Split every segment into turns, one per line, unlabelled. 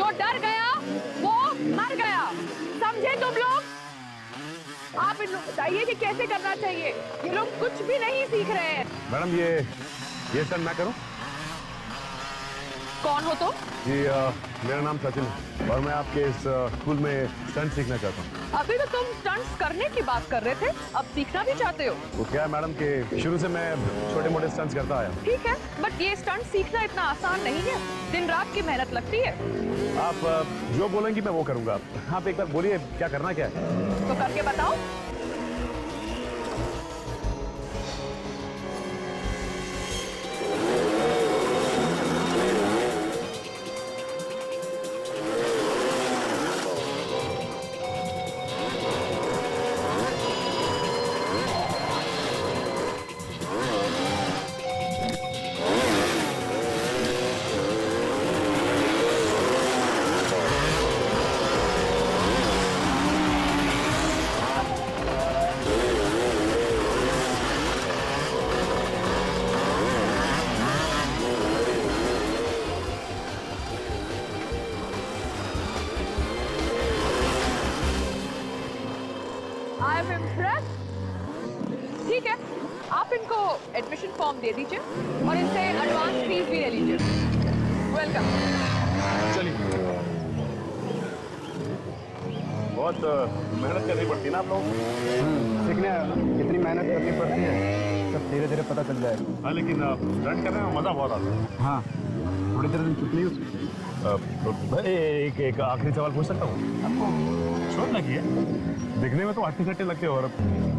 जो डर गया वो मर गया, समझे तुम लोग? आप इन लोग बताइए कि कैसे करना चाहिए। ये लोग कुछ भी नहीं सीख रहे हैं।
मैडम ये स्टंट मैं करूं?
कौन हो तुम?
जी मेरा नाम सचिन है और मैं आपके इस स्कूल में स्टंट सीखना चाहता हूँ।
अभी तो तुम स्टंट्स करने की बात कर रहे थे, अब सीखना भी चाहते हो?
वो क्या है मैडम कि शुरू से मैं छोटे मोटे स्टंट्स करता आया।
ठीक है, बट ये स्टंट सीखना इतना आसान नहीं है, दिन रात की मेहनत लगती है।
आप जो बोलेंगी मैं वो करूंगा। आप एक बार बोलिए क्या करना क्या है?
तो करके बताओ। I am impressed. ठीक है, आप इनको एडमिशन फॉर्म दे दीजिए और इनसे एडवांस फीस भी ले लीजिए। वेलकम।
चलिए। बहुत मेहनत करनी पड़ती है ना आप लोगों को।
सीखने कितनी मेहनत करनी पड़ती है सब धीरे धीरे पता चल जाएगा।
हाँ लेकिन स्टंट करने में मजा बहुत आता है।
हाँ थोड़ी देर में छुट्टी उसकी।
एक आखिरी सवाल पूछ सकता हूँ आपको? छोड़ लगी है दिखने में तो हट्टे कट्टे लगते हो और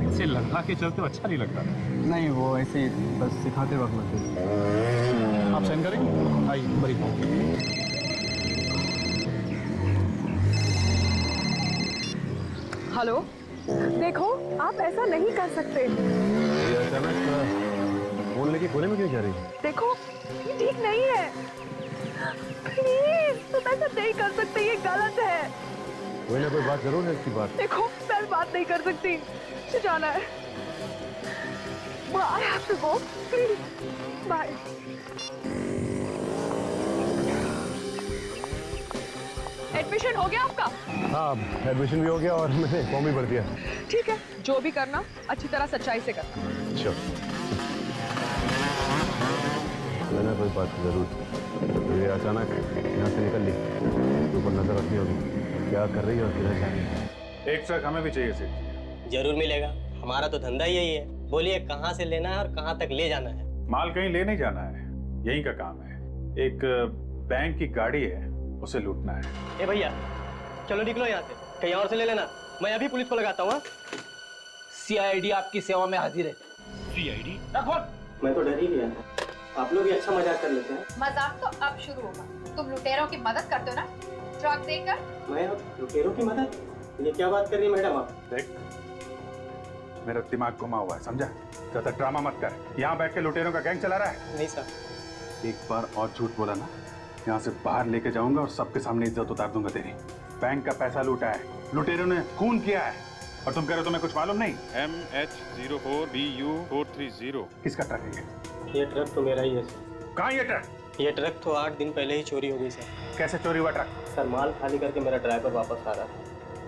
इसे लगा के चलते हो अच्छा नहीं लगता।
नहीं वो ऐसे ही बस सिखाते वक्त लगते।
आप साइन करेंगे? आइए बड़ी
हेलो, देखो आप ऐसा नहीं कर सकते।
अचानक फोन लेके कोने में क्यों जा रही है?
देखो ये ठीक नहीं है, प्लीज तुम ऐसा नहीं कर सकते, ये गलत है।
कोई ना कोई बात जरूर है इसकी बात।
देखो मैं बात नहीं कर सकती, मुझे जाना है। I have to go, please. Bye. Admission हो गया आपका?
हाँ एडमिशन भी हो गया और मैंने फॉर्म भी भर दिया।
ठीक है, जो भी करना अच्छी तरह सच्चाई से करना।
अच्छा मैंने कोई बात जरूर। ये अचानक यहाँ से निकल ली तो ऊपर नजर रखनी होगी क्या कर रही है और किधर जा रही है। एक ट्रक हमें भी चाहिए सिर्फ।
जरूर मिलेगा, हमारा तो धंधा यही है। बोलिए कहाँ से लेना है और कहाँ तक ले जाना है?
माल कहीं ले नहीं जाना है, यहीं का काम है। एक बैंक की गाड़ी है, उसे लूटना है।
ए भैया चलो निकलो यहाँ से, कहीं और से ले लेना। मैं अभी पुलिस को लगाता हूँ।
सीआईडी आपकी सेवा में हाजिर है।
सीआईडी?
मैं तो डर ही गया था। आप लोग भी अच्छा मजाक कर लेते हैं।
मजाक तो अब शुरू होगा। तुम लुटेरों की मदद करते हो ना ट्रक देकर।
मैं लुटेरों की मदद? ये क्या बात कर रही है मैडम आप?
देख मेरा दिमाग घुमा हुआ है, समझा? ज्यादा ड्रामा मत कर। यहाँ बैठ के लुटेरों का गैंग चला रहा है?
नहीं सर।
एक बार और झूठ बोला ना, यहाँ से बाहर लेके जाऊंगा और सबके सामने इज्जत उतार दूंगा तेरी। बैंक का पैसा लूटा है, लुटेरों ने खून किया है और तुम कह रहे हो तुम्हें कुछ मालूम नहीं?
MH04BU430।
किसका ट्रक है
ये ट्रक तो मेरा ही है सर।
कहाँ ये ट्रक?
ये ट्रक तो 8 दिन पहले ही चोरी हो गई सर।
कैसे चोरी हुआ ट्रक?
सर माल खाली करके मेरा ड्राइवर वापस आ रहा था,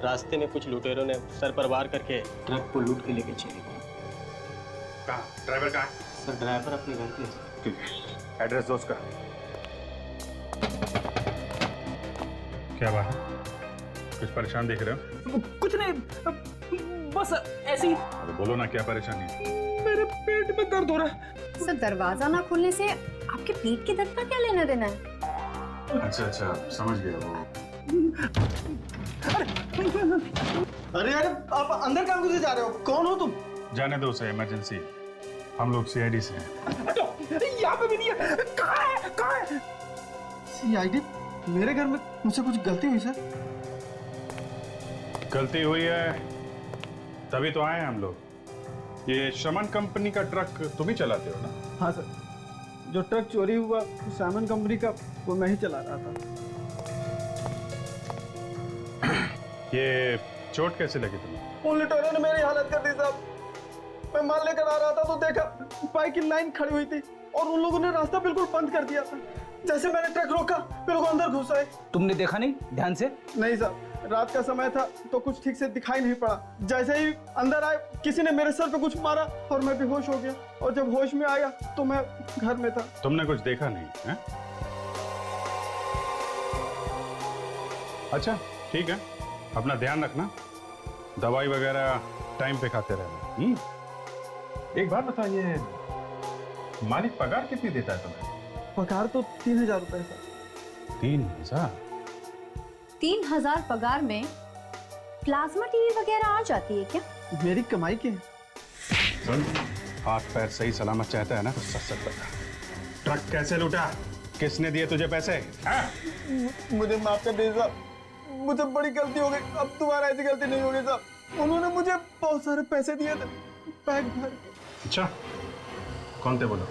रास्ते में कुछ लुटेरों ने सर पर वार करके ट्रक को लूट के लेके चले गए।
कहाँ? ड्राइवर कहाँ है?
सर ड्राइवर अपने घर पे।
ठीक है, एड्रेस दो उसका। क्या बात है, कुछ परेशान दिख रहे हो?
कुछ नहीं, बस ऐसी।
अरे बोलो ना क्या परेशानी है?
मेरे पेट में दर्द हो रहा है।
सर दरवाजा ना खुलने से आपके पेट के दर्द का क्या लेना देना है?
अच्छा अच्छा समझ गया वो।
अरे यार आप अंदर काम करके जा रहे हो? कौन हो तुम?
जाने दो उसे, इमरजेंसी। हम लोग सीआईडी से हैं।
यहाँ पे भी नहीं है। कहाँ है? कहाँ है?
सीआईडी? मेरे घर में मुझसे कुछ गलती हुई सर?
गलती हुई है तभी तो आए हैं हम लोग। ये शमन कंपनी का ट्रक तुम ही चलाते हो ना?
हाँ सर, जो ट्रक चोरी हुआ सामान कंपनी का वो मैं ही चला रहा था।
ये चोट कैसे लगी तुम्हें?
उन लुटेरों ने मेरी हालत कर दी साहब। मैं माल लेकर आ रहा था तो देखा बाइक की लाइन खड़ी हुई थी और उन लोगों ने रास्ता बिल्कुल बंद कर दिया था। जैसे मैंने ट्रक रोका फिर वो अंदर घुस आए।
तुमने देखा नहीं ध्यान से?
नहीं साहब, रात का समय था तो कुछ ठीक से दिखाई नहीं पड़ा। जैसे ही अंदर आए किसी ने मेरे सर पे कुछ मारा और मैं बेहोश हो गया, और जब होश में आया तो मैं घर में था।
तुमने कुछ देखा नहीं है? अच्छा ठीक है, अपना ध्यान रखना, दवाई वगैरह टाइम पे खाते रहना। एक बात बताइए, मालिक पगार कितनी देता है तुम्हें?
पगार तो 3000 रुपए था।
3000?
3000 पगार में प्लाज्मा टीवी वगैरह आ जाती है क्या?
मेरी कमाई के।
सुन, हाथ पैर सही सलामत चाहता है ना तो सच सच बता, ट्रक कैसे लूटा? किसने दिए तुझे पैसे?
मुझे माफ कर दीजिए साहब, मुझे बड़ी गलती हो गई। अब दोबारा ऐसी गलती नहीं होगी साहब। उन्होंने मुझे बहुत सारे पैसे दिए थे, बैग भर के।
अच्छा, कौन थे बोलो,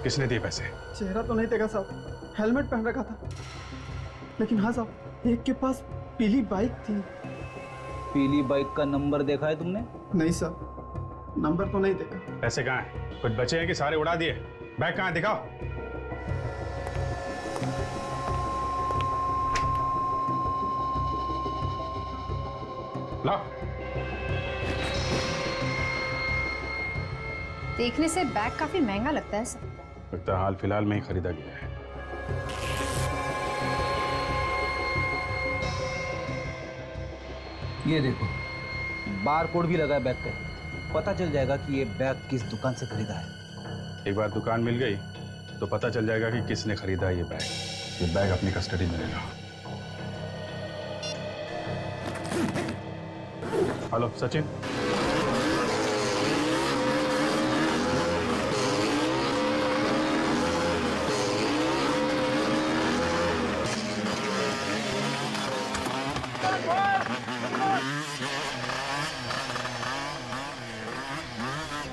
किसने दिए पैसे?
चेहरा तो नहीं देखा साहब, हेलमेट पहन रखा था। लेकिन हाँ साहब, एक के पास पीली बाइक थी।
पीली बाइक का नंबर देखा है तुमने?
नहीं साहब, नंबर तो नहीं देखा।
पैसे कहाँ हैं? कुछ बचे हैं कि सारे उड़ा दिए? बैग कहाँ है, दिखाओ। ला।
देखने से बैग काफी महंगा लगता है सर।
लगता है हाल फिलहाल में ही खरीदा गया है।
ये देखो, बार कोड भी लगा है बैग पे। पता चल जाएगा कि ये बैग किस दुकान से खरीदा है।
एक बार दुकान मिल गई तो पता चल जाएगा कि किसने खरीदा ये बैग। ये बैग अपनी कस्टडी में लेना। हेलो सचिन,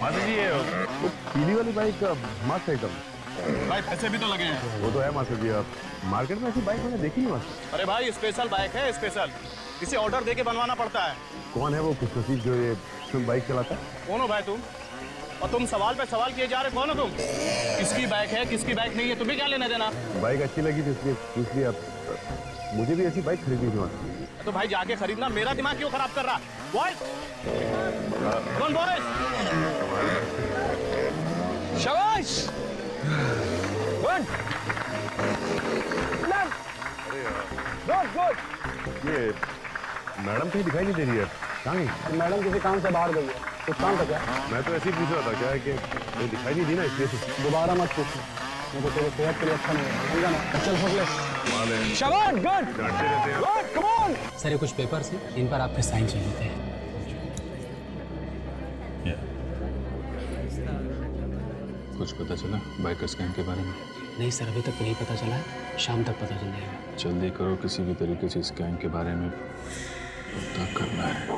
माता जी ये पीली वाली बाइक मस्त है एकदम।
भाई पैसे भी तो लगे हैं।
वो तो है माता जी, आप मार्केट में ऐसी बाइक मैंने देखी नहीं माता।
अरे भाई स्पेशल बाइक है, स्पेशल। इसे ऑर्डर देके बनवाना पड़ता है।
कौन है वो खुशनसीब जो ये बाइक चलाता है?
कौन हो भाई तुम? और तुम सवाल पे सवाल किए जा रहे, कौन हो तुम? किसकी बाइक है, किसकी बाइक नहीं है, तुम्हें क्या लेना देना?
बाइक अच्छी लगी थी इसलिए आप मुझे भी ऐसी बाइक खरीदनी थी माता।
तो भाई जाके खरीदना, मेरा दिमाग क्यों खराब कर रहा? बॉयज, कौन बॉयज? शाबाश, गुड, गुड।
ये मैडम कहीं दिखाई नहीं दे रही है, कहाँ गई?
मैडम किसी काम से बाहर गई है, कुछ काम था क्या?
मैं तो ऐसे ही पूछ रहा था, क्या है कि वो दिखाई नहीं दी ना इसलिए से।
दोबारा मत पूछना, मुझे तेरे सेहत के लिए अच्छा नहीं है, समझा ना? चल फोक ले। शाबाश, गुड,
डांटते रहते हैं।
Good, come on.
सर ये कुछ पेपर्स हैं, इन पर आपके साइन चाहिए थे।
कुछ पता चला बाइकर्स गैंग के बारे में?
नहीं सर, अभी तक नहीं पता चला है, शाम तक पता चल जाएगा।
जल्दी करो, किसी भी तरीके से इस गैंग के बारे में पता करना है।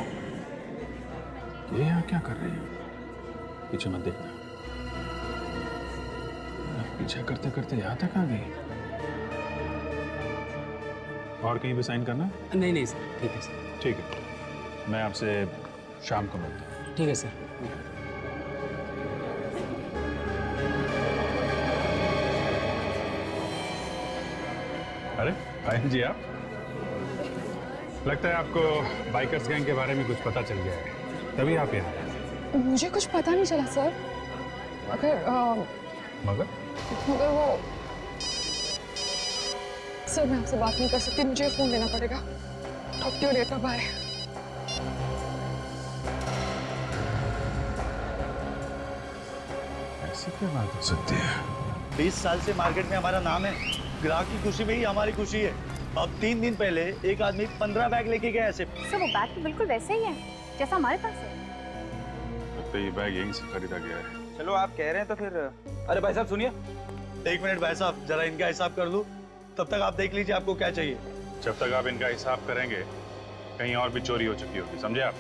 ये यहाँ क्या कर रही है? पीछे मत देखना। पीछे करते करते यहाँ तक आ गई। और कहीं भी साइन करना?
नहीं नहीं सर, ठीक है सर।
ठीक है, मैं आपसे शाम को मिलता हूँ।
ठीक है सर।
अरे भाई जी, आप लगता है आपको बाइकर्स गैंग के बारे में कुछ पता चल गया है, तभी आप यहाँ आए।
मुझे कुछ पता नहीं चला सर,
मगर
मगर वो सर, मैं आपसे बात नहीं कर सकती, मुझे फोन लेना पड़ेगा। Talk to you later, bye.
ऐसी क्या बात हो सकती है?
20 साल से मार्केट में हमारा नाम है, ग्राहक की खुशी में ही हमारी खुशी है। अब 3 दिन पहले एक आदमी 15 बैग लेके गया ऐसे।
सर वो बैग तो बिल्कुल वैसे ही है जैसा हमारे पास है।
लगता है ये बैग यहीं से खरीदा गया है।
चलो आप कह रहे हैं तो फिर। अरे भाई साहब सुनिए।
1 मिनट भाई साहब, जरा इनका हिसाब कर लूं, तब तक आप देख लीजिए आपको क्या चाहिए।
जब तक आप इनका हिसाब करेंगे कहीं और भी चोरी हो चुकी होगी, समझे आप?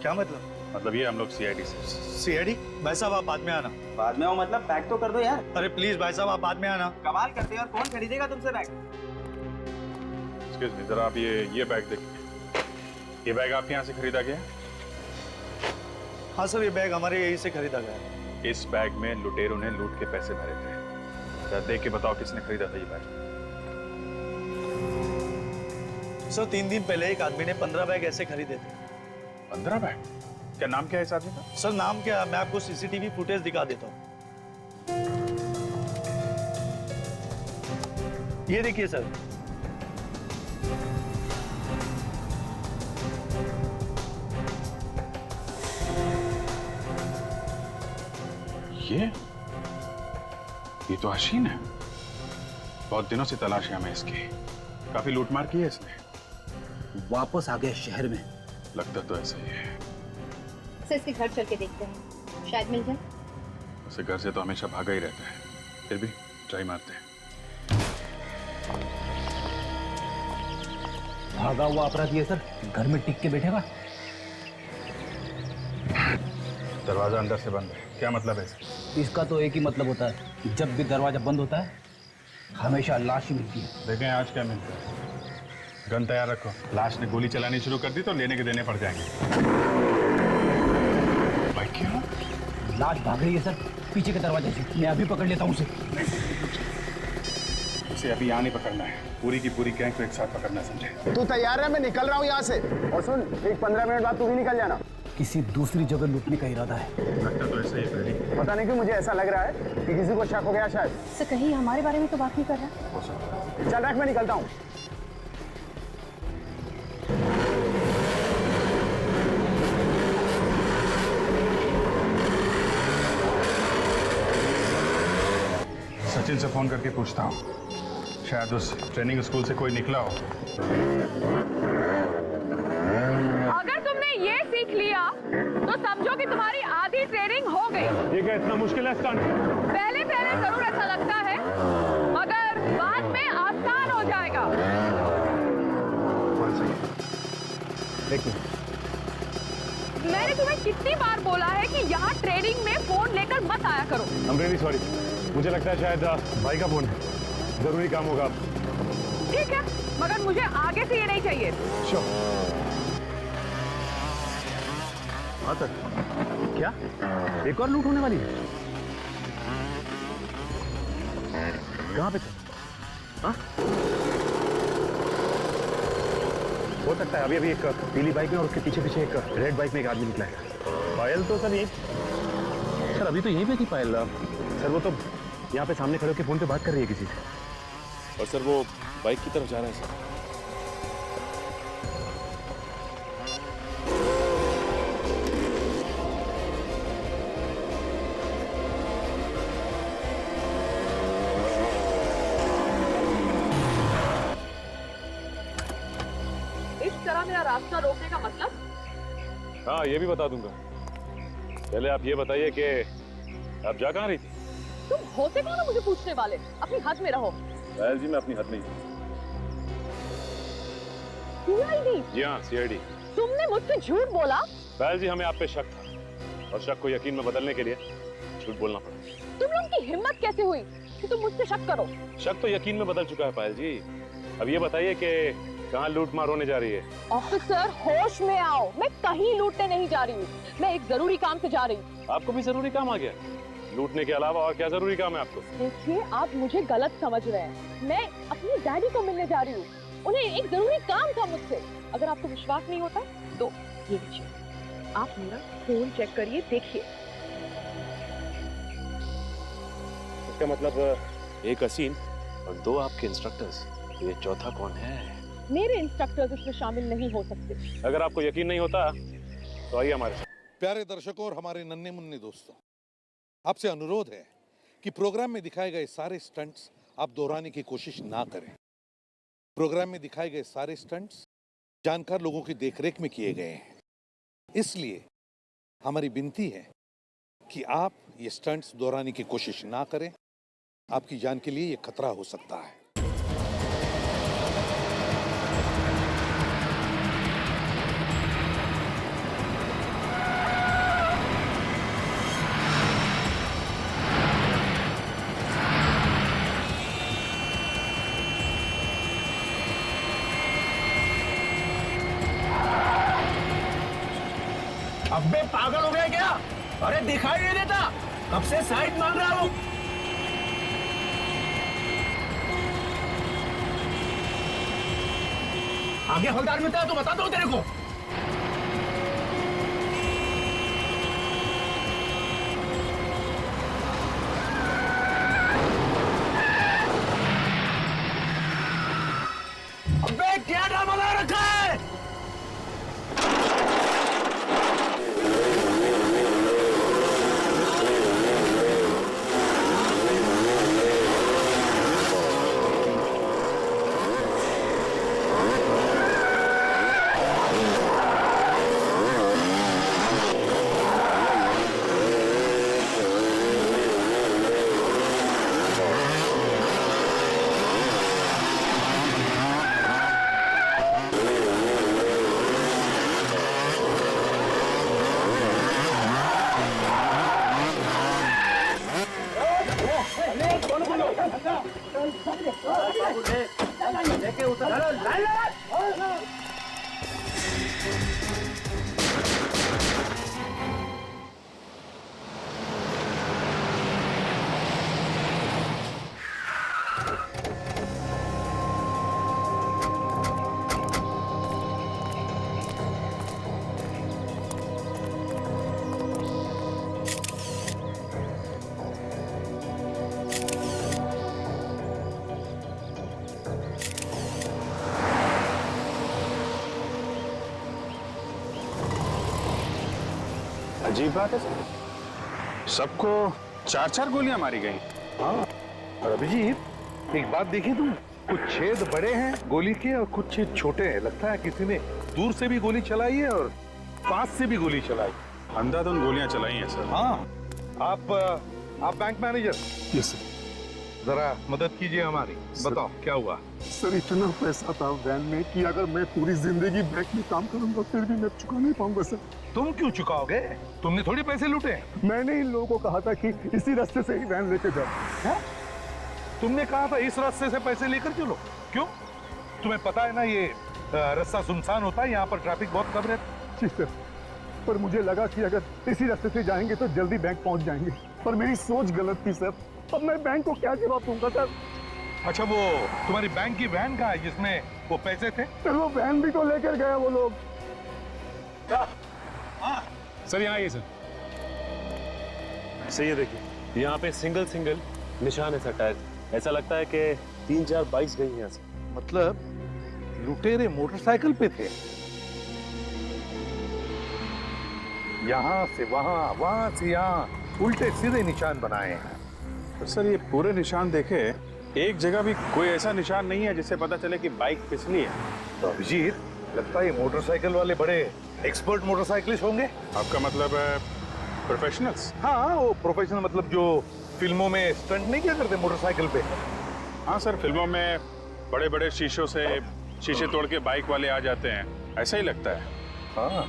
क्या मतलब?
मतलब ये हम लोग सीआईडी से।
सीआईडी? भाई साहब आप बाद में आना।
बाद में हो मतलब पैक तो कर दो यार।
अरे प्लीज भाई साहब आप बाद में आना।
कमाल करते हैं, और कौन खरीदेगा तुमसे बैग?
एक्सक्यूज मी, जरा आप ये बैग देखिए। ये बैग आपके यहाँ से खरीदा गया है?
हाँ सर, ये बैग हमारे यहीं से खरीदा गया है।
इस बैग में लुटेरों ने लूट के पैसे भरे थे।
देख के बताओ किसने खरीदा था ये बैग।
सर 3 दिन पहले एक आदमी ने 15 बैग ऐसे खरीदे थे।
15 बैग? क्या नाम क्या है इस आदमी का?
सर नाम क्या, मैं आपको सीसीटीवी फुटेज दिखा देता हूँ। ये देखिए सर।
ये तो हसीन है। बहुत दिनों से तलाश है हमें इसकी। काफी लूटमार की है इसने।
वापस आ गए शहर में।
लगता तो ऐसा ही है।
सर इसके घर चल के देखते हैं, शायद मिल जाए।
उसे घर से तो हमेशा भागा ही रहता है, फिर भी ट्राई मारते हैं।
भागा हुआ अपराधी है सर, घर में टिक के बैठेगा।
दरवाजा अंदर से बंद है, क्या मतलब है इसका?
इसका तो एक ही मतलब होता है, जब भी दरवाजा बंद होता है हमेशा लाश ही मिलती है।
देखें आज क्या मिलता है। गन तैयार रखो, लाश ने गोली चलानी शुरू कर दी तो लेने के देने पड़ जाएंगे। भाई क्या?
लाश भाग रही है सर, पीछे के दरवाजे से। मैं अभी पकड़ लेता हूँ उसे।
इसे अभी यहाँ नहीं पकड़ना है, पूरी की पूरी गैंग को एक साथ पकड़ना, समझे?
तू तैयार है? मैं निकल रहा हूँ यहाँ से। और सुन, एक 15 मिनट बाद तू भी निकल जाना।
किसी दूसरी जगह लूटने का इरादा है।
लगता तो ऐसा ही है।
पता नहीं क्यों मुझे ऐसा लग रहा है कि किसी को शक हो गया शायद।
सर कहीं हमारे बारे में तो बात नहीं कर रहा।
चल रख, मैं निकलता हूँ।
सचिन से फोन करके पूछता हूँ, शायद उस ट्रेनिंग स्कूल से कोई निकला हो।
अगर तुमने ये सीख लिया तो समझो कि तुम्हारी आधी ट्रेनिंग हो गई।
ये क्या इतना मुश्किल है स्टंट?
पहले पहले जरूर ऐसा लगता है, मगर बाद में आसान हो जाएगा।
देखिए,
मैंने तुम्हें कितनी बार बोला है कि यहाँ ट्रेनिंग में फोन लेकर मत आया करो।
I'm really sorry। मुझे लगता है शायद भाई का फोन है, जरूरी काम होगा।
ठीक है, मगर मुझे आगे से ये नहीं चाहिए।
Sure। हाँ सर। क्या? एक और लूट होने वाली है? कहाँ पे सर? हाँ? हो सकता है। अभी अभी एक पीली बाइक में और उसके पीछे पीछे एक रेड बाइक में एक आदमी निकला है। पायल तो सर यही, सर अभी तो यहीं पे थी पायल। सर वो तो यहाँ पे सामने खड़े होकर फोन पे बात कर रही है किसी से।
और सर वो बाइक की तरफ जा रहा है सर।
इस तरह मेरा रास्ता रोकने का मतलब?
हाँ ये भी बता दूंगा। पहले आप ये बताइए कि आप जा कहाँ रही थी?
तुम होते कौन हो मुझे पूछने वाले? अपनी हद में रहो।
पायल जी मैं अपनी हद में ही हूँ।
सीआईडी?
जी हाँ सीआईडी।
तुमने मुझसे झूठ बोला?
पायल जी हमें आप पे शक था और शक को यकीन में बदलने के लिए झूठ बोलना पड़ा।
तुम लोगों की हिम्मत कैसे हुई कि तुम मुझसे शक करो?
शक तो यकीन में बदल चुका है पायल जी। अब ये बताइए कि कहाँ लूट मार होने जा रही है?
ऑफिसर होश में आओ, मैं कहीं लूटने नहीं जा रही हूँ, मैं एक जरूरी काम से जा रही हूँ।
आपको भी जरूरी काम आ गया? लूटने के अलावा और क्या जरूरी काम है आपको?
देखिए आप मुझे गलत समझ रहे हैं, मैं अपनी डैडी को मिलने जा रही हूँ, उन्हें एक जरूरी काम था मुझसे। अगर आपको विश्वास नहीं होता तो ये लीजिए, आप मेरा फोन चेक करिए, देखिए।
इसका मतलब एक हसीन और 2 आपके इंस्ट्रक्टर्स, ये चौथा कौन है?
मेरे इंस्ट्रक्टर्स इसमें शामिल नहीं हो सकते।
अगर आपको यकीन नहीं होता तो आइए हमारे साथ।
प्यारे दर्शकों और हमारे नन्हे मुन्ने दोस्तों, आपसे अनुरोध है कि प्रोग्राम में दिखाए गए सारे स्टंट्स आप दोहराने की कोशिश ना करें। प्रोग्राम में दिखाए गए सारे स्टंट्स जानकार लोगों की देखरेख में किए गए हैं, इसलिए हमारी विनती है कि आप ये स्टंट्स दोहराने की कोशिश ना करें। आपकी जान के लिए ये खतरा हो सकता है।
अबे पागल हो गया क्या? अरे दिखाई नहीं देता, कब से साइड मांग रहा हूँ।
आगे हवलदार मिलता है तो बताता हूँ तेरे को। अबे क्या ड्रामा लगा रखा है?
अजीब बात है सर, सबको 4-4 गोलियां मारी गई।
हाँ, और अभिजीत एक बात देखी तुम, कुछ छेद बड़े हैं गोली के और कुछ छेद छोटे हैं। लगता है किसी ने दूर से भी गोली चलाई है और पास से भी गोली चलाई।
अंधाधुंध गोलियां चलाई हैं सर।
हाँ, आप बैंक मैनेजर,
यस सर,
जरा मदद कीजिए हमारी। बताओ क्या हुआ?
सर इतना पैसा था वैन में कि अगर मैं पूरी जिंदगी बैंक में काम करूंगा फिर भी मैं चुका नहीं पाऊंगा सर।
तुम क्यों चुकाओगे? तुमने थोड़ी पैसे लूटे।
मैंने इन लोगों को कहा था कि इसी रास्ते से ही वैन लेके जाओ।
है? तुमने कहा था इस रास्ते से पैसे लेकर चलो। क्यों? तुम्हें पता है ना ये रास्ता सुनसान होता है, यहाँ पर ट्रैफिक बहुत कम रहता है।
जी सर, पर मुझे लगा कि अगर इसी रास्ते से जाएंगे तो जल्दी बैंक पहुंच जाएंगे, पर मेरी सोच गलत थी सर। अब मैं बैंक को क्या जवाब दूंगा सर?
अच्छा, वो तुम्हारी बैंक की वैन कहाँ है जिसमें वो पैसे थे?
सर वो वैन भी तो लेकर गया वो लोग।
सर यहाँ आइए सर।
सही है, देखिए यहाँ पे सिंगल निशान है सर टायर। ऐसा लगता है कि 3-4 बाइक्स गई हैं यहाँ से।
मतलब लुटेरे मोटरसाइकिल पे थे, यहाँ से वहाँ, वहाँ से यहाँ, उल्टे सीधे निशान बनाए हैं।
तो सर ये पूरे निशान देखे, एक जगह भी कोई ऐसा निशान नहीं है जिससे पता चले कि बाइक फिसली है।
तो अभिजीत, लगता है ये मोटरसाइकिल वाले बड़े एक्सपर्ट मोटरसाइकिलिस्ट होंगे।
आपका मतलब है प्रोफेशनल्स?
हाँ, वो प्रोफेशनल मतलब जो फिल्मों में स्टंट नहीं किया करते मोटरसाइकिल पे।
हाँ सर, फिल्मों में बड़े बड़े शीशों से शीशे तोड़ के बाइक वाले आ जाते हैं, ऐसा ही लगता है।
हाँ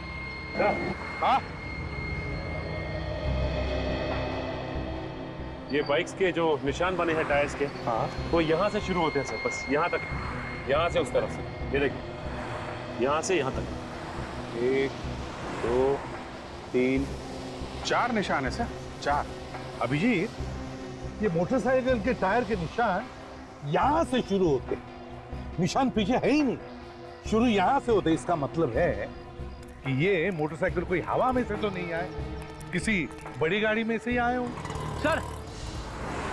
हाँ,
ये बाइक्स के जो निशान बने हैं टायर्स के,
हाँ,
वो यहाँ से शुरू होते हैं सर, बस यहाँ तक, यहाँ से उस तरफ से। ये देखिए, यहाँ से यहाँ तक
1, 2, 3,
4 निशान है सर, 4।
अभिजीत, ये मोटरसाइकिल के टायर के निशान यहाँ से शुरू होते, निशान पीछे है ही नहीं, शुरू यहाँ से होते। इसका मतलब है कि ये मोटरसाइकिल कोई हवा में से तो नहीं आए, किसी बड़ी गाड़ी में से ही आए हो।
सर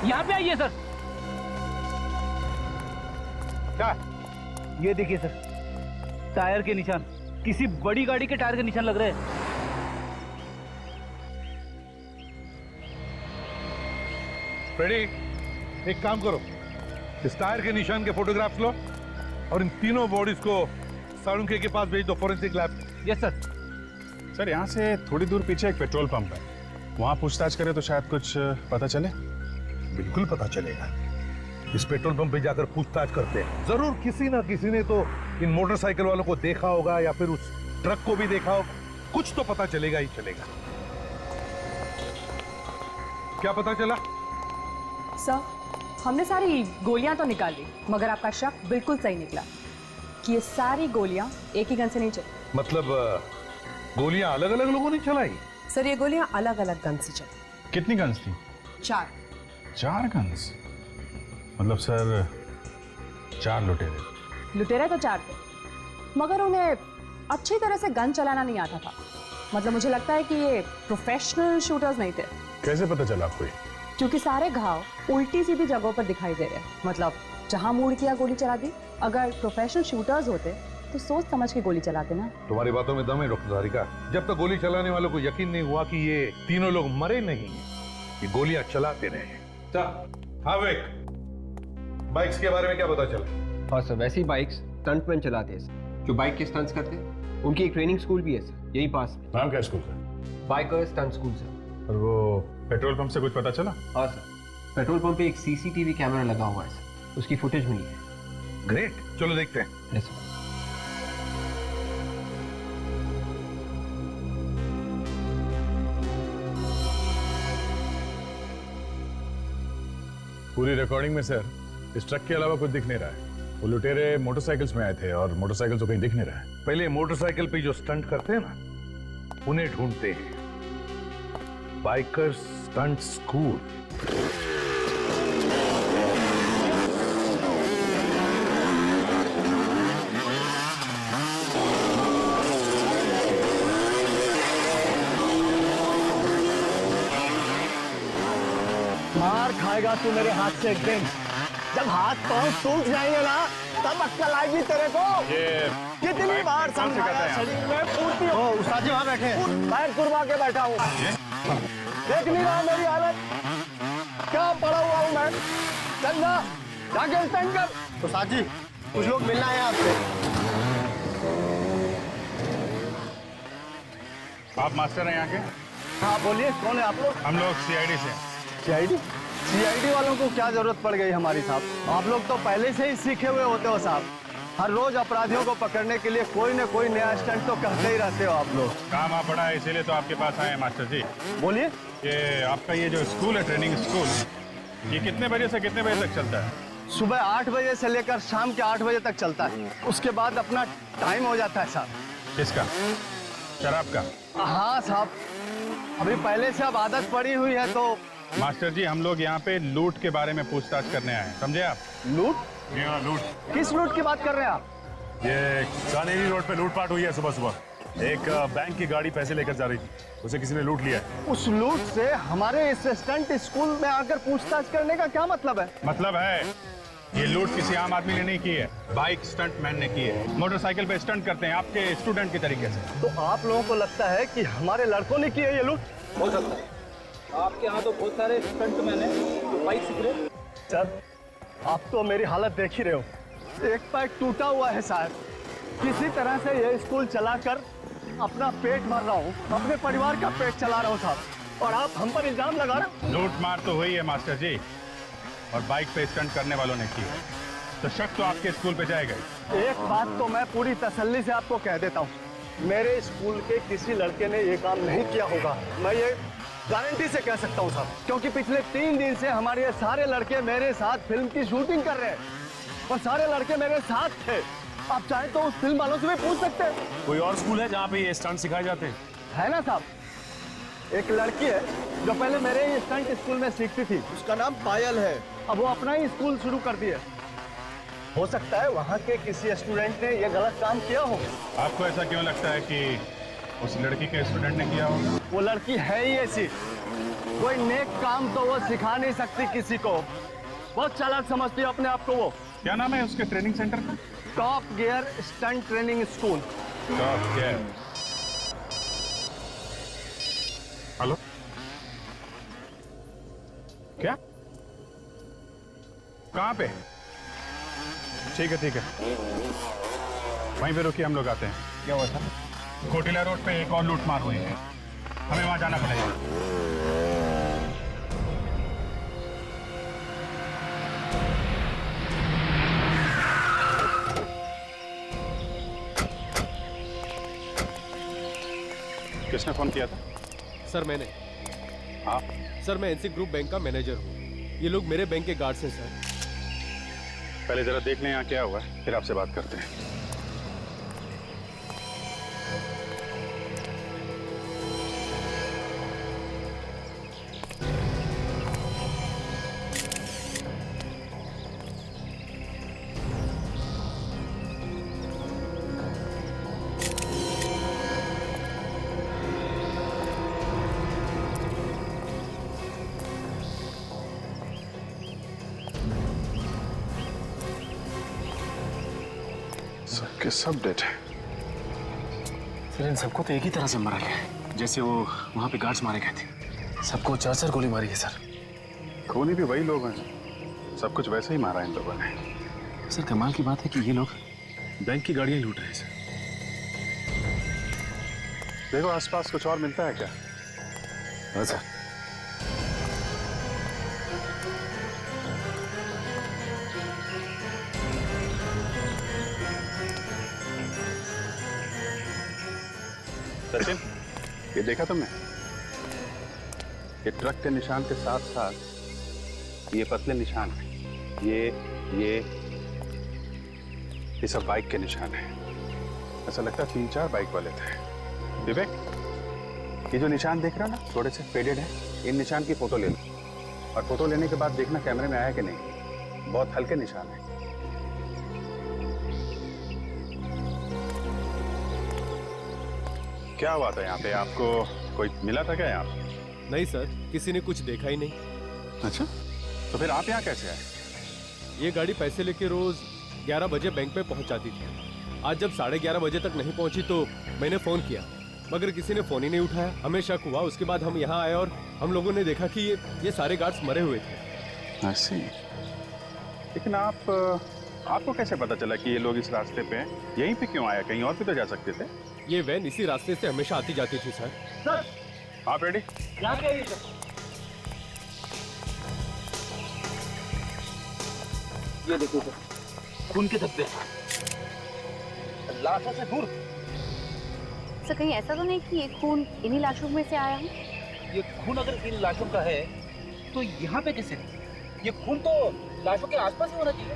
यहाँ पे आइए सर।
क्या?
ये देखिए सर, टायर के निशान, किसी बड़ी गाड़ी के टायर के निशान लग रहे हैं।
फ्रेडी, एक काम करो, इस टायर के निशान के फोटोग्राफ्स लो और इन तीनों बॉडीज को साळुंखे के पास भेज दो, forensic lab.
Yes sir.
Sir यहाँ से थोड़ी दूर पीछे एक पेट्रोल पंप है, वहाँ पूछताछ करें तो शायद कुछ पता चले।
बिल्कुल पता चलेगा। इस पेट्रोल पंप पे जाकर पूछताछ करते हैं, जरूर किसी ना किसी ने तो इन मोटरसाइकिल वालों को देखा होगा या फिर उस ट्रक को भी देखा होगा, कुछ तो पता चलेगा ही चलेगा। क्या पता चला?
सर, हमने सारी गोलियां तो निकाल ली, मगर आपका शक बिल्कुल सही निकला कि ये सारी गोलियां एक ही गन से नहीं चली।
मतलब गोलियां अलग अलग लोगों ने चलाई?
सर, ये गोलियां अलग अलग गन से चली।
कितनी गन्स थी?
4
गन्स? मतलब सर 4 लुटेरे?
लुटेरे तो 4 थे, मगर उन्हें अच्छी तरह से गन चलाना नहीं आता था। मतलब मुझे लगता है कि ये प्रोफेशनल शूटर्स नहीं थे।
कैसे पता चला आपको?
क्योंकि सारे घाव उल्टी सीधी जगहों पर दिखाई दे रहे हैं। मतलब जहां मूड किया गोली चला दी। अगर प्रोफेशनल शूटर्स होते तो सोच समझ के गोली चलाते ना।
तुम्हारी बातों में दम है डॉक्टर सारिका। जब तक गोली चलाने वालों को यकीन नहीं हुआ कि ये तीनों लोग मरे नहीं, ये गोलियां चलाते रहे। हाँ विक, बाइक्स के बारे में क्या पता चला?
हाँ सर, वैसी बाइक्स स्टंटमैन चलाते हैं सर, जो बाइक के स्टंट्स करते हैं। उनकी एक ट्रेनिंग स्कूल भी है सर, यही पास में।
नाम क्या स्कूल का?
Biker stunt school sir.
और वो पेट्रोल पंप से कुछ पता चला?
हाँ सर, पेट्रोल पंप पे एक सीसीटीवी कैमरा लगा हुआ है सर, उसकी फुटेज मिली है।
ग्रेट, चलो देखते हैं।
Yes sir.
पूरी रिकॉर्डिंग में सर इस ट्रक के अलावा कुछ दिख नहीं रहा है। वो लुटेरे मोटरसाइकिल्स में आए थे और मोटरसाइकिल तो कहीं दिख नहीं रहा है। पहले मोटरसाइकिल पे जो स्टंट करते हैं ना, उन्हें ढूंढते हैं। Biker stunt school.
मार खाएगा तू मेरे हाथ से एक दिन। जब हाथ पांव टूट जाएंगे ना, तब अक्कल आएगी तेरे को। कितनी बार समझाया, शरीर में पूर्ति हो। उस्ताद जी वहाँ बैठे, पैर कुर्बा के बैठा हूँ। देख नहीं रहा मेरी हालत, क्या पड़ा हुआ हूँ मैं। चल ना, जाके स्टैंड कर। उस्ताद जी कुछ लोग मिलना है आपसे।
आप मास्टर हैं यहाँ के?
हाँ बोलिए, कौन है आप लोग?
हम लोग सीआईडी से।
सीआईडी? सीआईडी वालों को क्या जरूरत पड़ गई हमारी साहब? आप लोग तो पहले से ही सीखे हुए होते हो साहब। हर रोज अपराधियों को पकड़ने के लिए कोई न कोई नया स्टंट तो करते ही रहते हो आप लोग।
काम आप पड़ा है इसीलिए तो आपके पास आए हैं मास्टर जी।
बोलिए।
ये आपका ये जो स्कूल है, ट्रेनिंग स्कूल, ये कितने बजे से कितने बजे तक चलता है?
सुबह 8 बजे से लेकर शाम के 8 बजे तक चलता है। उसके बाद अपना टाइम हो जाता है साहब।
किसका? शराब का?
हाँ साहब, अभी पहले से अब आदत पड़ी हुई है तो।
मास्टर जी हम लोग यहाँ पे लूट के बारे में पूछताछ करने आए हैं, समझे आप?
लूट?
हाँ लूट।
किस लूट की बात कर रहे हैं आप?
ये कानेरी रोड पे लूटपाट हुई है सुबह सुबह। एक बैंक की गाड़ी पैसे लेकर जा रही थी, उसे किसी ने लूट लिया है।
उस लूट से हमारे इस स्टंट स्कूल में आकर पूछताछ करने का क्या मतलब है?
मतलब है ये लूट किसी आम आदमी ने नहीं की है, बाइक स्टंट मैन ने की है। मोटरसाइकिल पे स्टंट करते हैं आपके स्टूडेंट की तरीके से।
तो आप लोगों को लगता है कि हमारे लड़कों ने की है ये लूट?
हो सकता है। आपके यहाँ तो बहुत सारे स्टंटमैन हैं जो बाइक सीख रहे हैं।
सर आप तो मेरी हालत देख ही रहे हो, एक पैर टूटा हुआ है साहब। किसी तरह से ये स्कूल चलाकर अपना पेट भर रहा हूँ, अपने परिवार का पेट चला रहा हूँ साहब, और आप हम पर इल्जाम लगा रहे हो।
लूट मार तो हुई है मास्टर जी, और बाइक पे स्टंट करने वालों ने की है, तो शक तो आपके स्कूल पे जाएगा ही।
एक बात तो मैं पूरी तसल्ली से आपको कह देता हूँ, मेरे स्कूल के किसी लड़के ने ये काम नहीं किया होगा। मैं ये गारंटी से कह सकता हूँ साहब, क्योंकि पिछले 3 दिन से हमारे ये सारे लड़के मेरे साथ फिल्म की शूटिंग कर रहे हैं, और सारे लड़के मेरे साथ थे। आप चाहे तो उस फिल्म वालों से भी पूछ सकते हैं।
कोई और स्कूल है जहाँ पे ये स्टंट सिखाए जाते हैं?
है ना साहब, एक लड़की है जो पहले मेरे ही स्टंट स्कूल में सीखती थी, उसका नाम पायल है। अब वो अपना ही स्कूल शुरू कर दिया। हो सकता है वहाँ के किसी स्टूडेंट ने ये गलत काम किया हो।
आपको ऐसा क्यों लगता है कि उस लड़की के स्टूडेंट ने किया हो?
वो लड़की है ही ऐसी, कोई नेक काम तो वो सिखा नहीं सकती किसी को। बहुत चालाक समझती है अपने आप को वो।
क्या नाम है उसके ट्रेनिंग सेंटर का?
Top gear stunt training school.
Top gear. Hello, क्या? कहाँ पे? ठीक है, वहीं पे रुकिए, हम लोग आते हैं।
क्या हुआ था?
कोटिला रोड पे एक और लूट मार हुई है, हमें वहां जाना पड़ेगा। किसने फोन किया था?
सर मैंने।
आप?
सर मैं एनसी ग्रुप बैंक का मैनेजर हूँ, ये लोग मेरे बैंक के गार्ड्स हैं सर।
पहले जरा देख लें यहाँ क्या हुआ है, फिर आपसे बात करते हैं।
सबके सब डेड है।
फिर इन सबको तो एक ही तरह से मारा गया है, जैसे वो वहां पे गार्ड्स मारे गए थे। सबको 4 गोली मारी है सर।
खूनी भी वही लोग हैं, सब कुछ वैसे ही मारा इन लोगों ने।
सर कमाल की बात है कि ये लोग बैंक की गाड़ियां लूट रहे हैं सर।
देखो आसपास कुछ और मिलता है क्या?
हाँ सर।
सचिन, ये देखा तुमने? ये ट्रक के निशान के साथ साथ ये पतले निशान है, ये सब बाइक के निशान है। ऐसा लगता है 3-4 बाइक वाले थे। विवेक, ये जो निशान देख रहे हो ना, थोड़े से फेडेड है, इन निशान की फोटो ले लो और फोटो लेने के बाद देखना कैमरे में आया कि नहीं। बहुत हल्के निशान है। क्या हुआ था यहाँ पे? आपको कोई मिला था क्या यहाँ पे?
नहीं सर, किसी ने कुछ देखा ही नहीं।
अच्छा, तो फिर आप यहाँ कैसे आए?
ये गाड़ी पैसे लेके रोज 11 बजे बैंक पे पहुंच जाती थी। आज जब 11:30 बजे तक नहीं पहुंची तो मैंने फोन किया, मगर किसी ने फोन ही नहीं उठाया। हमें शक हुआ, उसके बाद हम यहाँ आए और हम लोगों ने देखा कि ये सारे गार्ड्स मरे हुए थे।
ऐसे? लेकिन आपको कैसे पता चला कि ये लोग इस रास्ते पे हैं? यहीं पे क्यों आया? कहीं और भी तो जा सकते थे।
ये वैन इसी रास्ते से हमेशा आती जाती थी सर।
सर
आप रेडी?
ये देखो सर, खून के धब्बे, लाशों से दूर।
सर कहीं ऐसा तो नहीं कि ये खून इन्हीं लाशों में से आया हो?
ये खून अगर इन लाशों का है तो यहाँ पे कैसे? ये खून तो लाशों के आसपास ही होना चाहिए।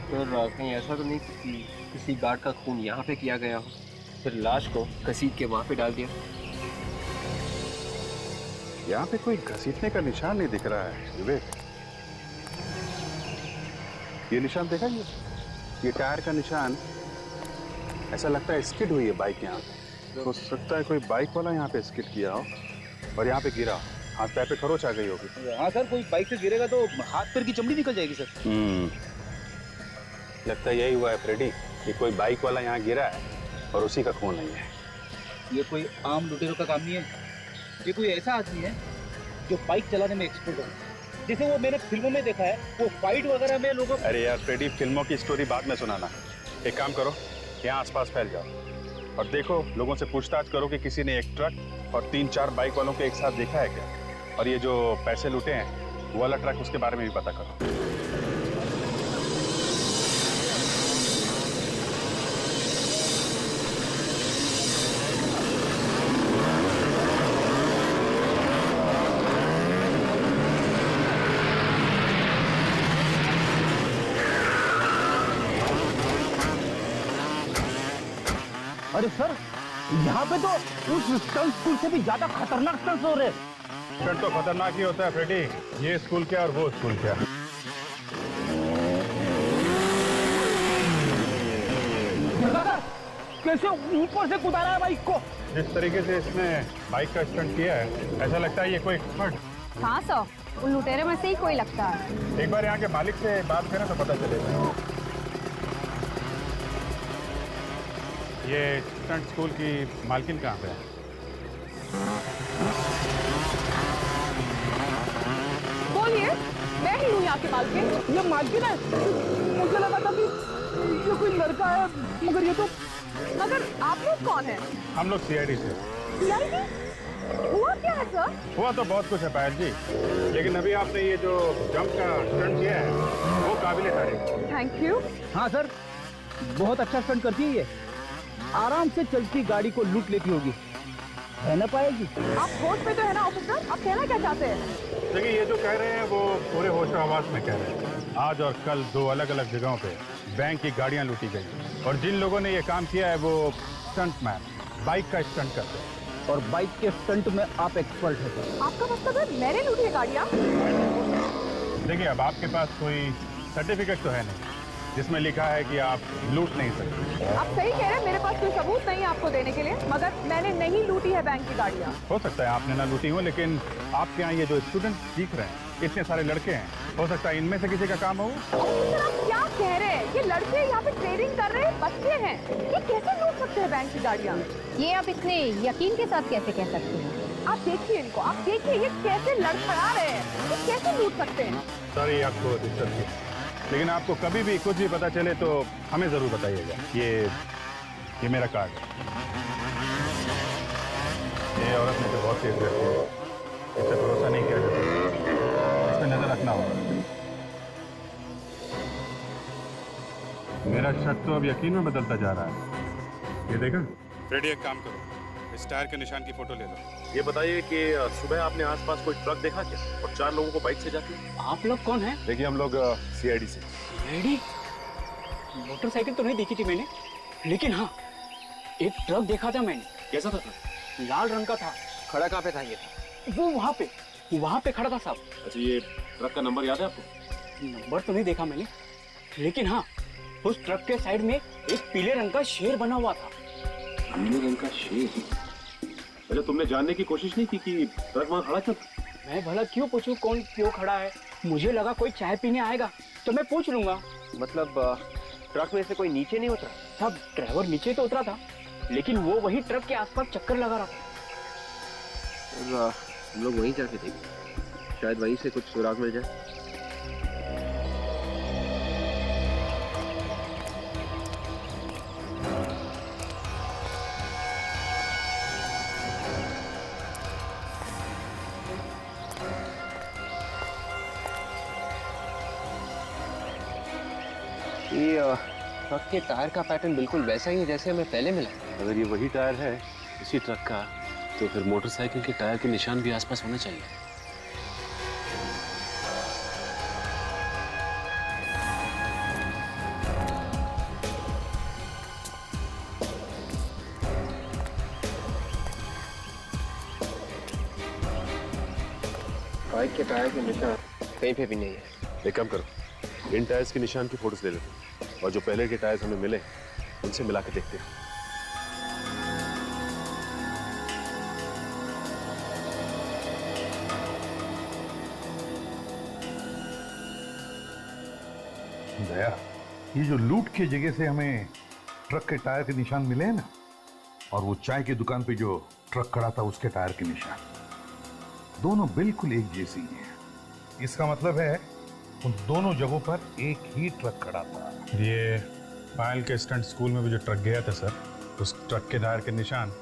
सर कहीं ऐसा तो नहीं कि किसी गार्ड का खून यहाँ पे किया गया हो, फिर लाश को घसीट के वहाँ पे डाल दिया।
यहाँ पे कोई घसीटने का निशान नहीं दिख रहा है विवेक। ये निशान देखा? ये टायर का निशान, ऐसा लगता है स्किड हुई है बाइक यहाँ पे। हो सकता है कोई बाइक वाला यहाँ पे स्किड किया हो और यहाँ पे गिरा हो, हाथ पैर पे खरोच आ गई होगी।
हाँ सर, कोई बाइक से गिरेगा तो हाथ पैर की चमड़ी निकल जाएगी सर।
लगता है यही हुआ है फ्रेडी, कि कोई बाइक वाला यहाँ गिरा है और उसी का खून नहीं है।
ये कोई आम लुटेरों का काम नहीं है, ये कोई ऐसा आदमी है जो बाइक चलाने में एक्सपर्ट है। जैसे वो मैंने फिल्मों में देखा है, वो फाइट वगैरह में लोगों।
अरे यार फ्रेडी, फिल्मों की स्टोरी बाद में सुनाना। एक काम करो, यहाँ आसपास फैल जाओ और देखो, लोगों से पूछताछ करो कि किसी ने एक ट्रक और 3-4 बाइक वालों को एक साथ देखा है क्या। और ये जो पैसे लूटे हैं वो वाला ट्रक, उसके बारे में भी पता करो।
अरे सर, यहाँ पे तो उस स्टंट स्कूल से भी ज्यादा खतरनाक स्टंट्स हो रहे हैं।
स्टंट तो खतरनाक ही होता है फ्रेडी, ये स्कूल क्या और वो स्कूल क्या।
कैसे ऊपर से कुदारा है बाइक को?
जिस तरीके से इसने बाइक का स्टंट किया है, ऐसा लगता है ये कोई एक्सपर्ट।
हाँ सर, उन लुटेरे में से ही कोई लगता है।
एक बार यहाँ के मालिक से बात करें तो पता चलेगा। ये स्टंट स्कूल की मालकिन कहाँ पे है?
बोलिए, मैं ही हूँ यहाँ की मालकिन।
ये मालकिन है? मुझे लगा था कि ये कोई लड़का है, मगर ये तो।
मगर आप लोग कौन हैं?
हम लोग CID से।
CID? हुआ क्या है सर?
हुआ तो बहुत कुछ है पायल जी, लेकिन अभी आपने ये जो जंप का स्टंट किया है वो काबिले तारीफ।
Thank you.
हाँ सर, बहुत अच्छा स्टंट करती है ये। आराम से चलती गाड़ी को लूट लेती होगी, है ना पायल जी?
आप होश पे तो है ना ऑफिसर? आप कहना क्या चाहते हैं?
देखिए, ये जो कह रहे हैं वो पूरे होश आवाज में कह रहे हैं। आज और कल 2 अलग-अलग जगहों पे बैंक की गाड़ियां लूटी गई और जिन लोगों ने ये काम किया है वो स्टंटमैन, बाइक का स्टंट करते हैं।
और बाइक के स्टंट में आप एक्सपर्ट हैं।
आपका मतलब है मैंने लूटी है गाड़ियाँ?
देखिए, अब आपके पास कोई सर्टिफिकेट तो है नहीं जिसमें लिखा है कि आप लूट नहीं सकते।
आप सही कह रहे हैं, मेरे पास कोई सबूत नहीं है आपको देने के लिए, मगर मैंने नहीं लूटी है बैंक की गाड़ियाँ।
हो सकता है आपने ना लूटी हो, लेकिन आपके यहाँ ये जो स्टूडेंट सीख रहे हैं, इतने सारे लड़के हैं, हो सकता है इनमें से किसी का काम हो।
सर, आप क्या कह रहे हैं? ये लड़के यहाँ पे ट्रेडिंग कर रहे हैं, बच्चे हैं, ये कैसे लूट सकते हैं बैंक की गाड़ियाँ?
ये आप इतने यकीन के साथ कैसे कह सकते हैं?
आप देखिए इनको, आप देखिए ये कैसे लड़खड़ा रहे हैं, ये कैसे लूट सकते हैं?
सॉरी आपको डिस्टर्ब किया, लेकिन आपको कभी भी कुछ भी पता चले तो हमें जरूर बताइएगा। ये मेरा कार्ड है। ये औरत में तो बहुत तेज रहती है, इस पे भरोसा नहीं किया जाता, इस पे नजर रखना होगा। मेरा शक तो अब यकीन में बदलता जा रहा है। ये देखा?
फ्रेडी, एक काम करो, इस टायर के निशान की फोटो ले लो।
ये बताइए कि सुबह आपने आसपास कोई ट्रक देखा क्या, और 4 लोगों को बाइक से जाते?
आप लोग कौन हैं?
देखिए हम लोग CID से।
रेडी? मोटरसाइकिल तो नहीं देखी थी मैंने, लेकिन हाँ एक ट्रक देखा था मैंने।
कैसा था ट्रक?
लाल रंग का था।
खड़ा कहाँ पे था ये?
वो वहाँ पे खड़ा था साहब।
अच्छा, ये ट्रक का नंबर याद है आपको?
नंबर तो नहीं देखा मैंने, लेकिन हाँ उस ट्रक के साइड में एक पीले रंग का शेर बना हुआ था।
पीले रंग का शेर? अच्छा, तुमने जानने की कोशिश नहीं की कि ट्रक वहाँ खड़ा क्यों था?
मैं भला क्यों पूछूं कौन क्यों खड़ा है? मुझे लगा कोई चाय पीने आएगा तो मैं पूछ लूंगा।
मतलब ट्रक में से कोई नीचे नहीं उतरा?
सब ड्राइवर नीचे तो उतरा था, लेकिन वो वही ट्रक के आसपास चक्कर लगा रहा था।
हम लोग वहीं जाके देखें, शायद वहीं से कुछ सुराग मिल जाए। ये ट्रक के टायर का पैटर्न बिल्कुल वैसा ही है जैसे हमें पहले मिला। अगर ये वही टायर है इसी ट्रक का, तो फिर मोटरसाइकिल के टायर के निशान भी आसपास होने चाहिए। बाइक के टायर के निशान कहीं पे भी नहीं है। एक काम करो, इन टायर्स के निशान की फोटोज ले लो, और जो पहले के टायर्स हमें मिले उनसे मिला के देखते हैं।
दया, ये जो लूट की जगह से हमें ट्रक के टायर के निशान मिले हैं ना, और वो चाय की दुकान पे जो ट्रक खड़ा था उसके टायर के निशान, दोनों बिल्कुल एक जैसी हैं। इसका मतलब है उन दोनों जगहों पर एक ही ट्रक खड़ा था।
ये पायल के स्टंट स्कूल में भी जो ट्रक गया था सर, उस ट्रक के टायर के निशान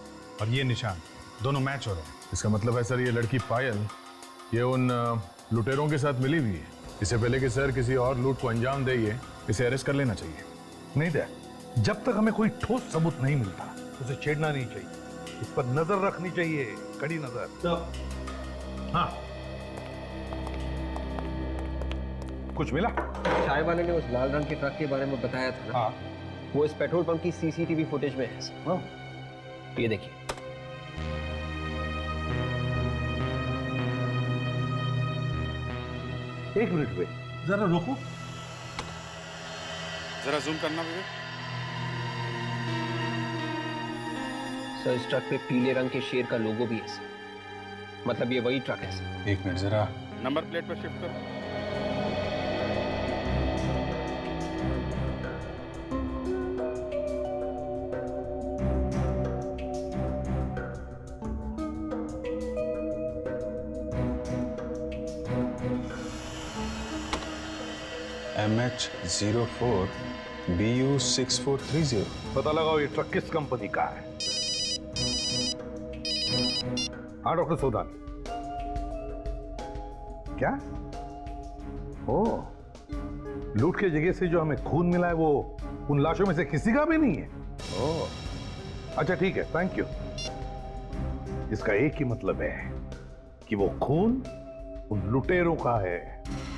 और ये निशान दोनों मैच हो रहे हैं। इसका मतलब है सर, ये लड़की पायल ये उन लुटेरों के साथ मिली हुई है। इससे पहले कि सर किसी और लूट को अंजाम दे, इसे अरेस्ट कर लेना चाहिए।
नहीं दया, जब तक हमें कोई ठोस सबूत नहीं मिलता उसे छेड़ना नहीं चाहिए, इस पर नजर रखनी चाहिए, कड़ी नजर। हाँ, कुछ मिला?
चाय वाले ने उस लाल रंग के ट्रक के बारे में बताया था ना?
हाँ।
वो इस पेट्रोल पंप की CCTV फुटेज में है।
हाँ।
ये देखिए।
एक मिनट पे जरा रोको,
जरा जूम करना भैया।
सर, इस ट्रक पे पीले रंग के शेर का लोगो भी है सर। मतलब ये वही ट्रक है सर।
एक मिनट जरा
नंबर प्लेट पर शिफ्ट करो।
MH04 BU 6430।
पता लगाओ ये ट्रक किस कंपनी का है। हाँ डॉक्टर सोदान, क्या? ओ, लूट के जगह से जो हमें खून मिला है वो उन लाशों में से किसी का भी नहीं है। ओ, अच्छा ठीक है, थैंक यू। इसका एक ही मतलब है कि वो खून उन लुटेरों का है।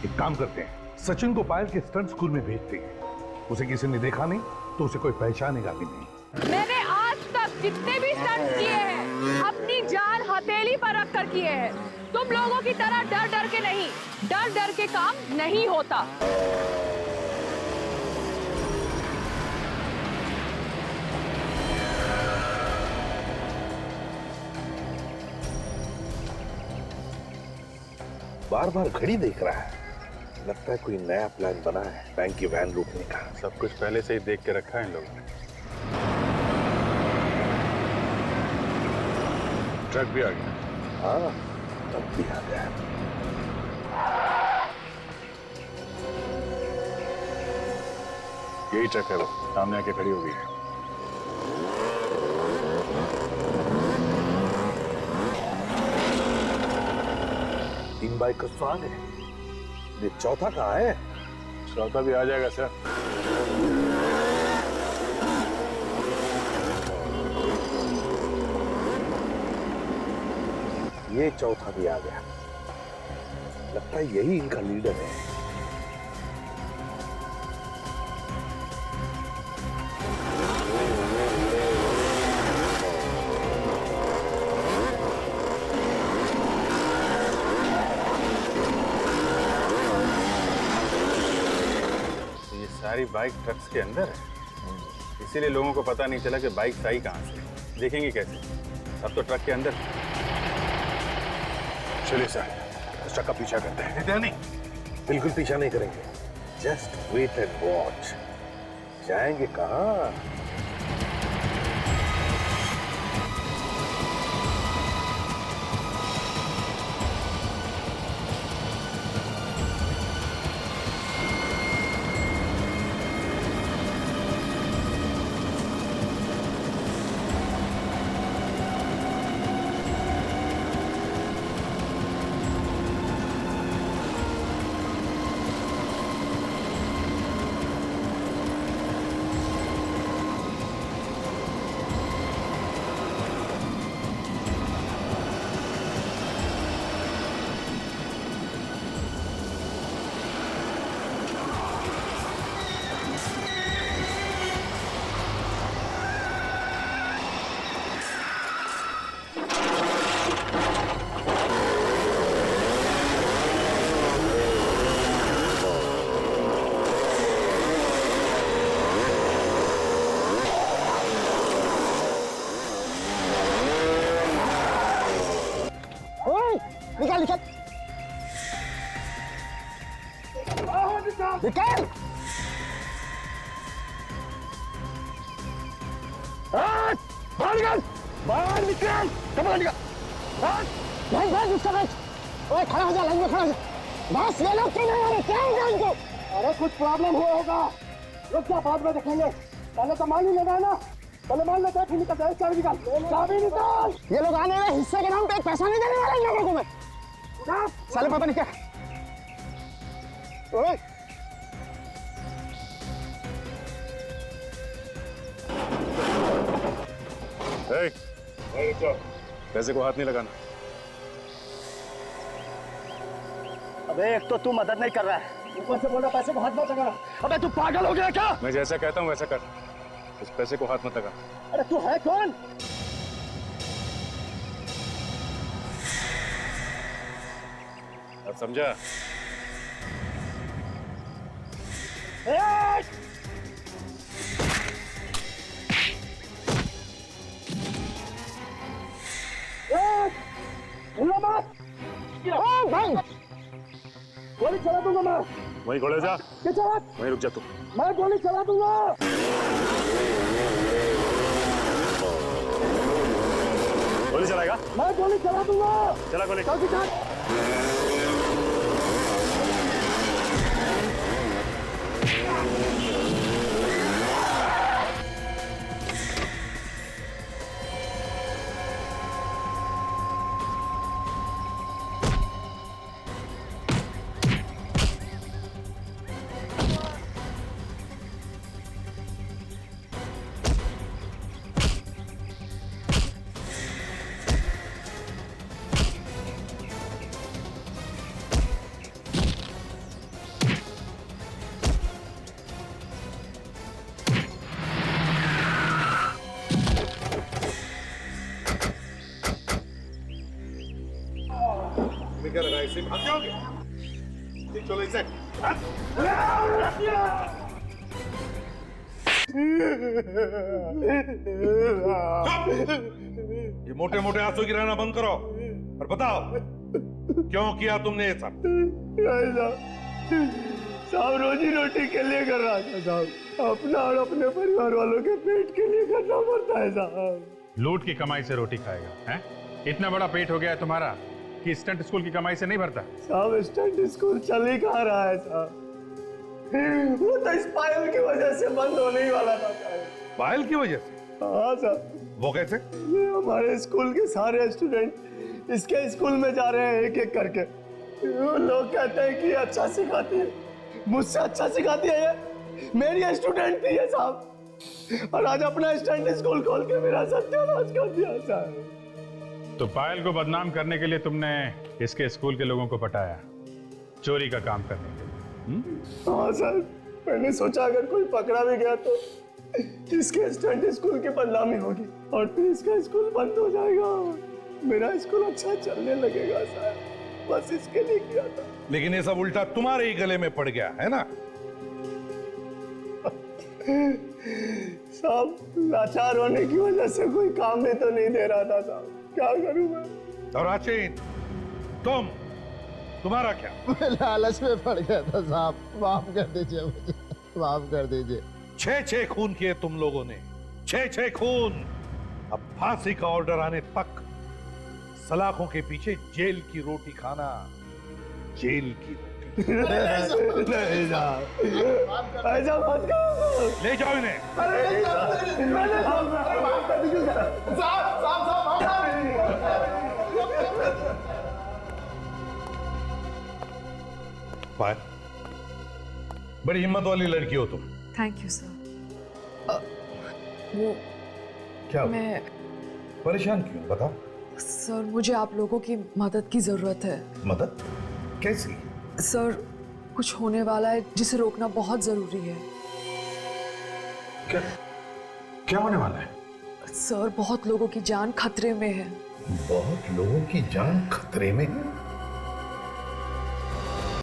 एक काम करते हैं, सचिन को पायल के स्टंट स्कूल में भेजते हैं। उसे किसी ने देखा नहीं तो उसे कोई पहचानेगा भी नहीं।
मैंने आज तक जितने भी स्टंट किए हैं अपनी जान हथेली पर रख कर किए हैं। तुम लोगों की तरह डर डर के नहीं, डर डर के काम नहीं होता।
बार बार घड़ी देख रहा है, लगता है कोई नया प्लान बना है बैंक की वैन लूटने का।
सब कुछ पहले से ही देख के रखा है इन लोगों ने। ट्रक भी आ गया।
हाँ, ट्रक भी आ गया।
यही ट्रक है, वो सामने आके खड़ी हो गई है।
तीन बाइक का स्वाद है, ये चौथा कहाँ है?
चौथा भी आ जाएगा सर।
ये चौथा भी आ गया। लगता है यही इनका लीडर है।
सारी बाइक ट्रक्स के अंदर है, इसीलिए लोगों को पता नहीं चला कि बाइक आई कहां से। देखेंगे कैसे? सब तो ट्रक के अंदर।
चलिए सर, इस ट्रक का पीछा करते हैं। नहीं, बिल्कुल पीछा नहीं करेंगे। Just wait and watch. जाएंगे कहाँ?
निकाल निकाल निकाल। बाहर निकाल, बाहर निकाल, कपड़ा निकाल। भाई भाई उसका बैठ। ओए खड़ा हो जा, लाइन में खड़ा हो जा। बस ये लोग क्यों नहीं आ रहे? क्या है इनको? अरे कुछ प्रॉब्लम हुआ होगा, रुक जा, बाद में देखेंगे। पहले तो मान ही लगा ना, पहले मान लेते हैं, फिर निकल जाए। चाबी निकाल, चाबी निकाल। ये लोग आने वाले हिस्से के नाम पे एक पैसा नहीं देने वाला इन लोगों को मैं। साले पता नहीं क्या। ओए
पैसे को हाथ नहीं लगाना।
अबे एक तो तू मदद नहीं कर रहा है, ऊपर से बोल रहा पैसे को हाथ मत लगा। अबे तू पागल हो गया क्या?
मैं जैसा कहता हूँ वैसा कर, उस पैसे को हाथ मत लगा।
अरे तू है कौन?
अब समझा?
भाई गोली चला दूंगा मैं।
वहीं खड़े जा। वहीं रुक जा तू।
मैं गोली चला दूंगा।
गोली चलाएगा?
मैं गोली चला दूंगा।
चला गोली।
चल चल।
क्या लगा इसे? भाग जाओगे? चलो इसे।
ये मोटे मोटे आंसू गिराना बंद करो और बताओ क्यों किया तुमने ये सब?
साहब रोजी रोटी के लिए कर रहा था साहब, अपना और अपने परिवार वालों के पेट के लिए करना पड़ता है साहब।
लूट की कमाई से रोटी खाएगा हैं? इतना बड़ा पेट हो गया है तुम्हारा कि स्टंट स्कूल की कमाई से नहीं भरता।
साहब स्टंट स्कूल चल ही कहाँ रहा है साहब, वो तो इस पायल की वजह से बंद होने ही वाला था साहब।
पायल की वजह से?
हाँ साहब।
वो कैसे?
ये हमारे स्कूल के सारे स्टूडेंट इसके स्कूल में जा रहे हैं एक एक करके। वो लोग कहते हैं कि अच्छा सिखाती है, मुझसे अच्छा सिखाती है ये, मेरी स्टूडेंट थी ये साहब, और आज अपना स्टंट स्कूल खोल के मेरा सत्यानाश कर दिया साहब।
तो पायल को बदनाम करने के लिए तुमने इसके स्कूल के लोगों को पटाया, चोरी का काम करने के लिए।
हाँ सर, मैंने सोचा अगर कोई पकड़ा भी गया तो इसके स्टंट स्कूल की बदनामी होगी और फिर इसका स्कूल बंद हो जाएगा, मेरा स्कूल अच्छा चलने लगेगा सर, बस इसके लिए किया था।
लेकिन ये सब उल्टा तुम्हारे ही गले में पड़ गया है ना?
साहब लाचार होने की वजह से कोई काम भी तो नहीं दे रहा था साहब, क्या करूं मैं?
और आचिन, तुम्हारा क्या?
मैं लालच में पड़ गया था साहब, माफ कर दीजिए मुझे, माफ कर दीजिए।
6 खून किए तुम लोगों ने, 6 खून। अब फांसी का ऑर्डर आने तक सलाखों के पीछे जेल की रोटी खाना, जेल की रोटी।
नहीं साहब, ऐसा मत करो।
ले जाओ इन्हें।
अरे मैंने माफ कर दीजिए साहब,
पायल, बड़ी हिम्मत वाली लड़की हो तुम।
Thank you sir. वो
क्या हुआ?
मैं
परेशान क्यों, बता।
सर मुझे आप लोगों की मदद की जरूरत है।
मदद? कैसी?
सर कुछ होने वाला है जिसे रोकना बहुत जरूरी है।
क्या होने वाला है?
सर बहुत लोगों की जान खतरे में है।
बहुत लोगों की जान खतरे में है?